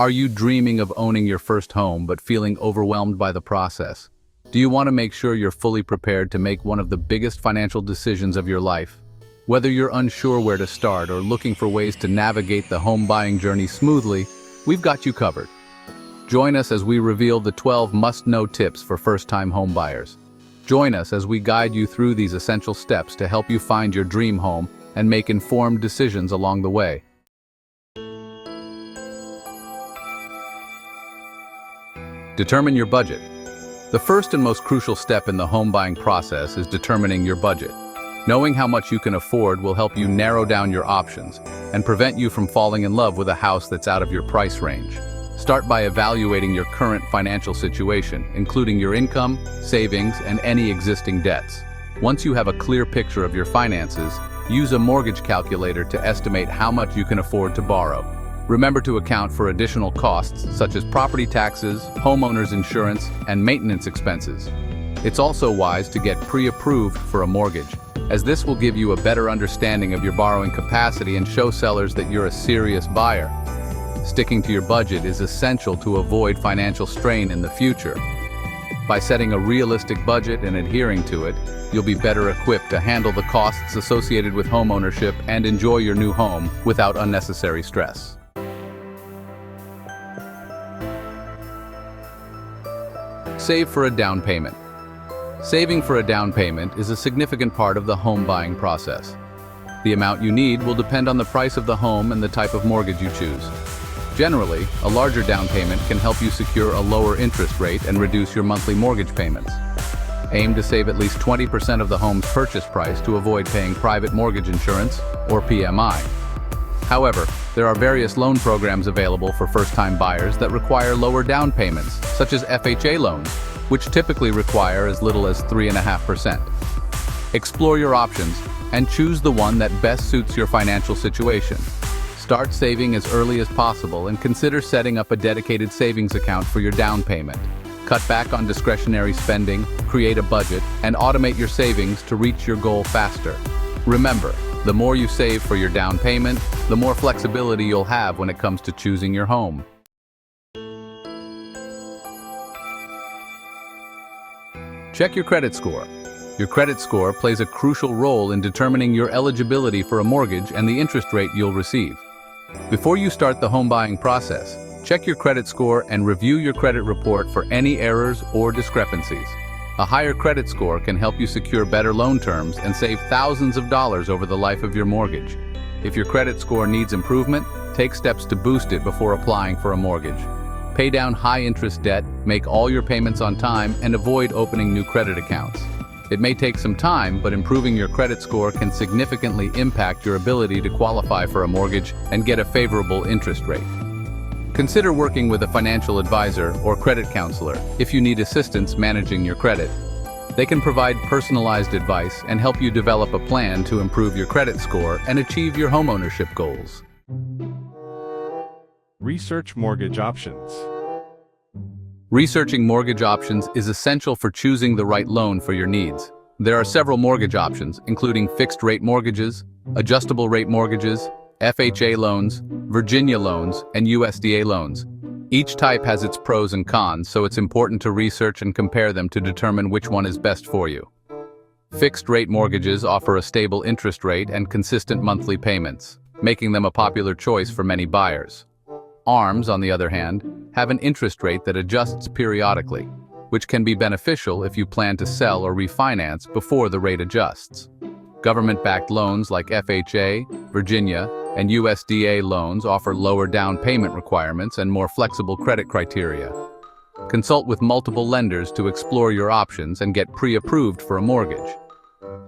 Are you dreaming of owning your first home but feeling overwhelmed by the process? Do you want to make sure you're fully prepared to make one of the biggest financial decisions of your life? Whether you're unsure where to start or looking for ways to navigate the home buying journey smoothly, we've got you covered. Join us as we reveal the 12 must-know tips for first-time home buyers. Join us as we guide you through these essential steps to help you find your dream home and make informed decisions along the way. Determine your budget. The first and most crucial step in the home buying process is determining your budget. Knowing how much you can afford will help you narrow down your options and prevent you from falling in love with a house that's out of your price range. Start by evaluating your current financial situation, including your income, savings, and any existing debts. Once you have a clear picture of your finances, use a mortgage calculator to estimate how much you can afford to borrow. Remember to account for additional costs such as property taxes, homeowner's insurance, and maintenance expenses. It's also wise to get pre-approved for a mortgage, as this will give you a better understanding of your borrowing capacity and show sellers that you're a serious buyer. Sticking to your budget is essential to avoid financial strain in the future. By setting a realistic budget and adhering to it, you'll be better equipped to handle the costs associated with homeownership and enjoy your new home without unnecessary stress. Save for a down payment. Saving for a down payment is a significant part of the home buying process. The amount you need will depend on the price of the home and the type of mortgage you choose. Generally, a larger down payment can help you secure a lower interest rate and reduce your monthly mortgage payments. Aim to save at least 20% of the home's purchase price to avoid paying private mortgage insurance, or PMI. However, there are various loan programs available for first-time buyers that require lower down payments, such as FHA loans, which typically require as little as 3.5%. Explore your options and choose the one that best suits your financial situation. Start saving as early as possible and consider setting up a dedicated savings account for your down payment. Cut back on discretionary spending, create a budget, and automate your savings to reach your goal faster. Remember, the more you save for your down payment, the more flexibility you'll have when it comes to choosing your home. Check your credit score. Your credit score plays a crucial role in determining your eligibility for a mortgage and the interest rate you'll receive. Before you start the home buying process, check your credit score and review your credit report for any errors or discrepancies. A higher credit score can help you secure better loan terms and save thousands of dollars over the life of your mortgage. If your credit score needs improvement, take steps to boost it before applying for a mortgage. Pay down high-interest debt, make all your payments on time, and avoid opening new credit accounts. It may take some time, but improving your credit score can significantly impact your ability to qualify for a mortgage and get a favorable interest rate. Consider working with a financial advisor or credit counselor if you need assistance managing your credit. They can provide personalized advice and help you develop a plan to improve your credit score and achieve your homeownership goals. Research mortgage options. Researching mortgage options is essential for choosing the right loan for your needs. There are several mortgage options, including fixed-rate mortgages, adjustable-rate mortgages, FHA loans, Virginia loans, and USDA loans. Each type has its pros and cons, so it's important to research and compare them to determine which one is best for you. Fixed-rate mortgages offer a stable interest rate and consistent monthly payments, making them a popular choice for many buyers. ARMs, on the other hand, have an interest rate that adjusts periodically, which can be beneficial if you plan to sell or refinance before the rate adjusts. Government-backed loans like FHA, Virginia, and USDA loans offer lower down payment requirements and more flexible credit criteria. Consult with multiple lenders to explore your options and get pre-approved for a mortgage.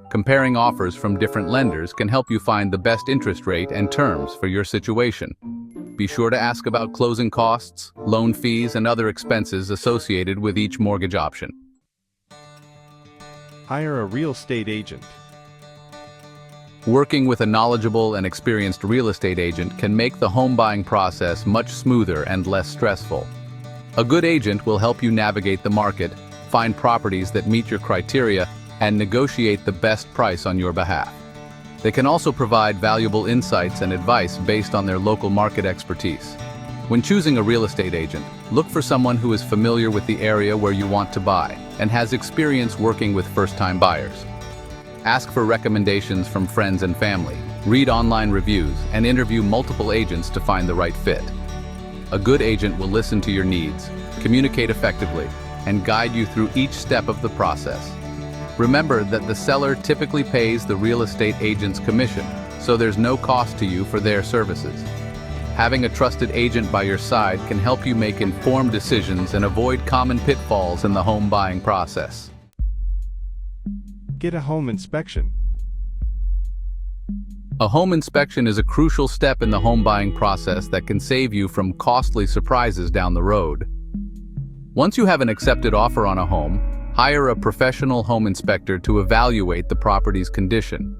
Comparing offers from different lenders can help you find the best interest rate and terms for your situation. Be sure to ask about closing costs, loan fees, and other expenses associated with each mortgage option. Hire a real estate agent. Working with a knowledgeable and experienced real estate agent can make the home buying process much smoother and less stressful. A good agent will help you navigate the market, find properties that meet your criteria, and negotiate the best price on your behalf. They can also provide valuable insights and advice based on their local market expertise. When choosing a real estate agent, look for someone who is familiar with the area where you want to buy and has experience working with first-time buyers. Ask for recommendations from friends and family, read online reviews, and interview multiple agents to find the right fit. A good agent will listen to your needs, communicate effectively, and guide you through each step of the process. Remember that the seller typically pays the real estate agent's commission, so there's no cost to you for their services. Having a trusted agent by your side can help you make informed decisions and avoid common pitfalls in the home buying process. Get a home inspection. A home inspection is a crucial step in the home buying process that can save you from costly surprises down the road. Once you have an accepted offer on a home, hire a professional home inspector to evaluate the property's condition.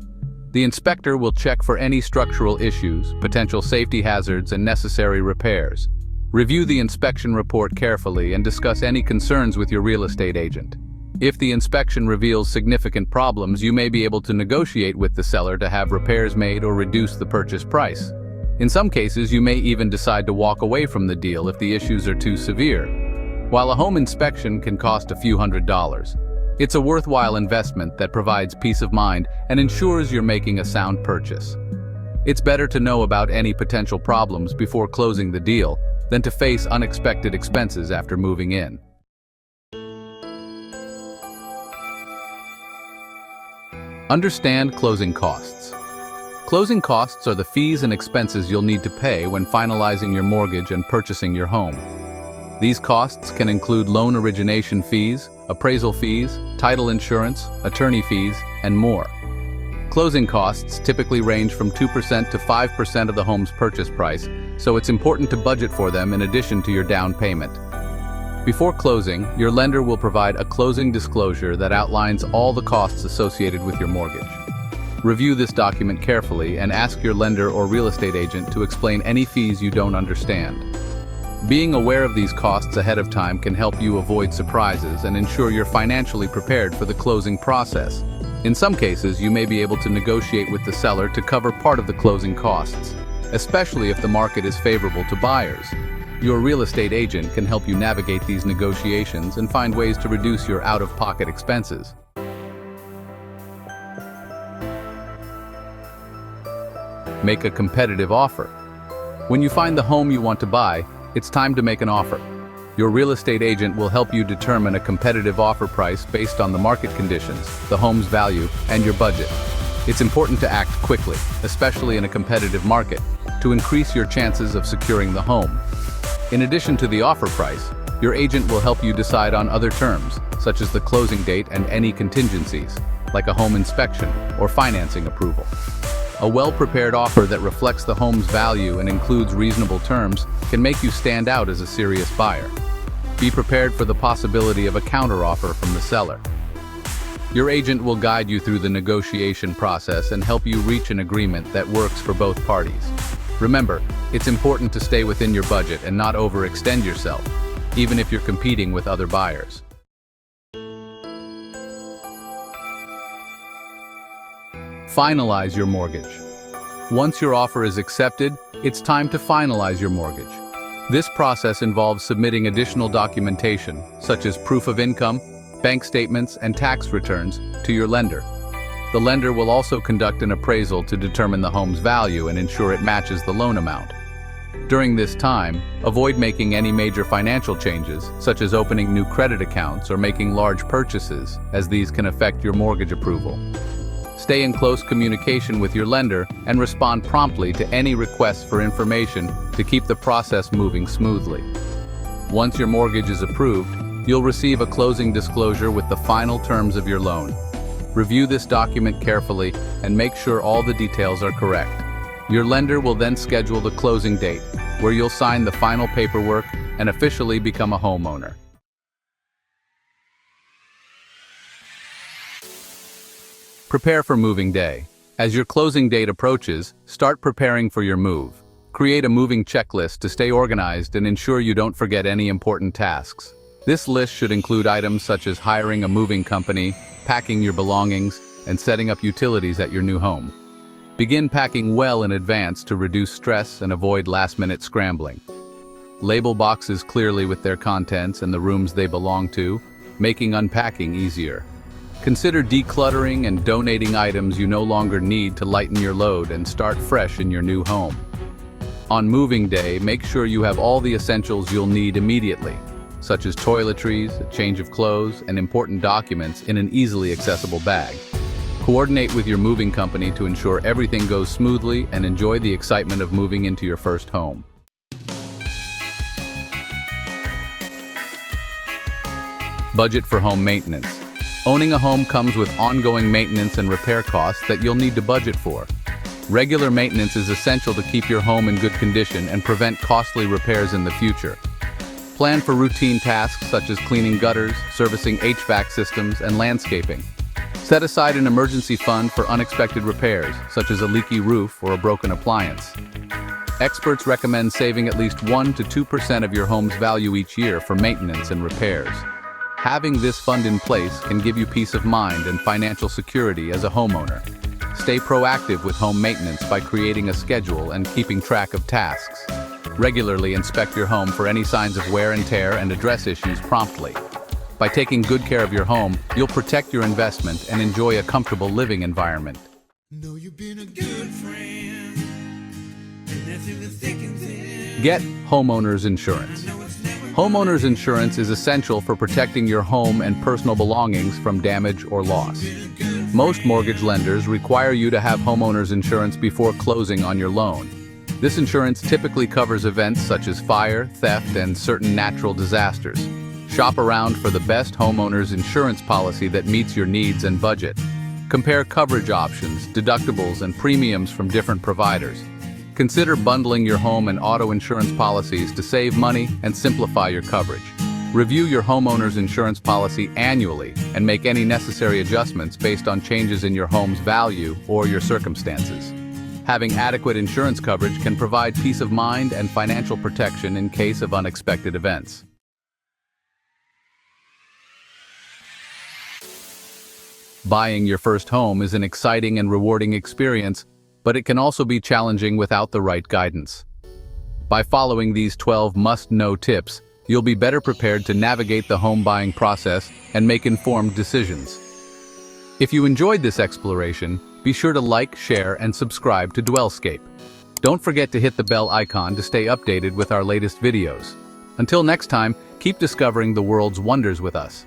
The inspector will check for any structural issues, potential safety hazards, and necessary repairs. Review the inspection report carefully and discuss any concerns with your real estate agent. If the inspection reveals significant problems, you may be able to negotiate with the seller to have repairs made or reduce the purchase price. In some cases, you may even decide to walk away from the deal if the issues are too severe. While a home inspection can cost a few $100s, it's a worthwhile investment that provides peace of mind and ensures you're making a sound purchase. It's better to know about any potential problems before closing the deal than to face unexpected expenses after moving in. Understand closing costs. Closing costs are the fees and expenses you'll need to pay when finalizing your mortgage and purchasing your home. These costs can include loan origination fees, appraisal fees, title insurance, attorney fees, and more. Closing costs typically range from 2% to 5% of the home's purchase price, so it's important to budget for them in addition to your down payment. Before closing, your lender will provide a closing disclosure that outlines all the costs associated with your mortgage. Review this document carefully and ask your lender or real estate agent to explain any fees you don't understand. Being aware of these costs ahead of time can help you avoid surprises and ensure you're financially prepared for the closing process. In some cases, you may be able to negotiate with the seller to cover part of the closing costs, especially if the market is favorable to buyers. Your real estate agent can help you navigate these negotiations and find ways to reduce your out-of-pocket expenses. Make a competitive offer. When you find the home you want to buy, it's time to make an offer. Your real estate agent will help you determine a competitive offer price based on the market conditions, the home's value, and your budget. It's important to act quickly, especially in a competitive market, to increase your chances of securing the home. In addition to the offer price, your agent will help you decide on other terms, such as the closing date and any contingencies, like a home inspection or financing approval. A well-prepared offer that reflects the home's value and includes reasonable terms can make you stand out as a serious buyer. Be prepared for the possibility of a counteroffer from the seller. Your agent will guide you through the negotiation process and help you reach an agreement that works for both parties. Remember, it's important to stay within your budget and not overextend yourself, even if you're competing with other buyers. Finalize your mortgage. Once your offer is accepted, it's time to finalize your mortgage. This process involves submitting additional documentation, such as proof of income, bank statements, and tax returns, to your lender. The lender will also conduct an appraisal to determine the home's value and ensure it matches the loan amount. During this time, avoid making any major financial changes, such as opening new credit accounts or making large purchases, as these can affect your mortgage approval. Stay in close communication with your lender and respond promptly to any requests for information to keep the process moving smoothly. Once your mortgage is approved, you'll receive a closing disclosure with the final terms of your loan. Review this document carefully and make sure all the details are correct. Your lender will then schedule the closing date, where you'll sign the final paperwork and officially become a homeowner. Prepare for moving day. As your closing date approaches, start preparing for your move. Create a moving checklist to stay organized and ensure you don't forget any important tasks. This list should include items such as hiring a moving company, packing your belongings, and setting up utilities at your new home. Begin packing well in advance to reduce stress and avoid last-minute scrambling. Label boxes clearly with their contents and the rooms they belong to, making unpacking easier. Consider decluttering and donating items you no longer need to lighten your load and start fresh in your new home. On moving day, make sure you have all the essentials you'll need immediately, such as toiletries, a change of clothes, and important documents in an easily accessible bag. Coordinate with your moving company to ensure everything goes smoothly and enjoy the excitement of moving into your first home. Budget for home maintenance. Owning a home comes with ongoing maintenance and repair costs that you'll need to budget for. Regular maintenance is essential to keep your home in good condition and prevent costly repairs in the future. Plan for routine tasks such as cleaning gutters, servicing HVAC systems, and landscaping. Set aside an emergency fund for unexpected repairs, such as a leaky roof or a broken appliance. Experts recommend saving at least 1 to 2% of your home's value each year for maintenance and repairs. Having this fund in place can give you peace of mind and financial security as a homeowner. Stay proactive with home maintenance by creating a schedule and keeping track of tasks. Regularly inspect your home for any signs of wear and tear and address issues promptly. By taking good care of your home, you'll protect your investment and enjoy a comfortable living environment. Know you've been a good friend, and that's in the thick and thin. Get homeowners insurance. Homeowners insurance is essential for protecting your home and personal belongings from damage or loss. Most mortgage lenders require you to have homeowners insurance before closing on your loan. This insurance typically covers events such as fire, theft, and certain natural disasters. Shop around for the best homeowners insurance policy that meets your needs and budget. Compare coverage options, deductibles, and premiums from different providers. Consider bundling your home and auto insurance policies to save money and simplify your coverage. Review your homeowner's insurance policy annually and make any necessary adjustments based on changes in your home's value or your circumstances. Having adequate insurance coverage can provide peace of mind and financial protection in case of unexpected events. Buying your first home is an exciting and rewarding experience, but it can also be challenging without the right guidance. By following these 12 must-know tips, you'll be better prepared to navigate the home buying process and make informed decisions. If you enjoyed this exploration, be sure to like, share, and subscribe to DwellScape. Don't forget to hit the bell icon to stay updated with our latest videos. Until next time, keep discovering the world's wonders with us.